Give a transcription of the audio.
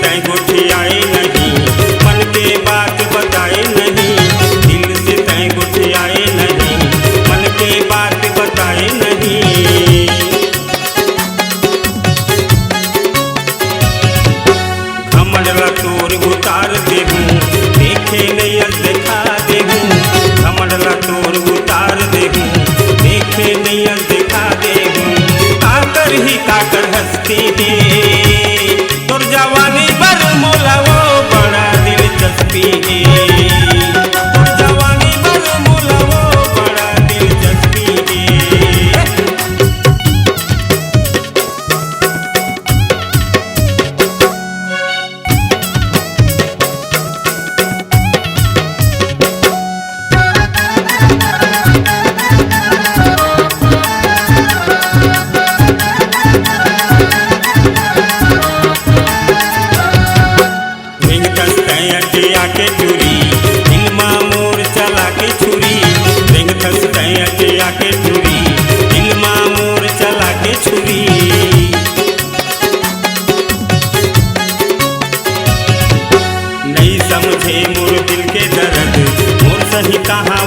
तय गुठियाए नहीं, मन के बात बताए नहीं। दिल से तय गुठियाए नहीं, मन के बात बताए नहीं। घमंड तोर उतार देहूँ, देखे नैयर दिखा देहूँ। घमंड तोर उतार देहूँ, देखे नैयर दिखा देहूँ। काकर ही काकर हंसती है, तोर जवानी बर मोला वो बड़ा दिलचस्पी है। तोर जवानी बर मोला वो बड़ा दिलचस्पी है। के चूरी दिलमा मोर चला के छुरी, रेंग थस तैया के चूरी दिलमा मोर चला के छुरी। नहीं समझे मोर दिल के दर्द, मोर सही कहाँ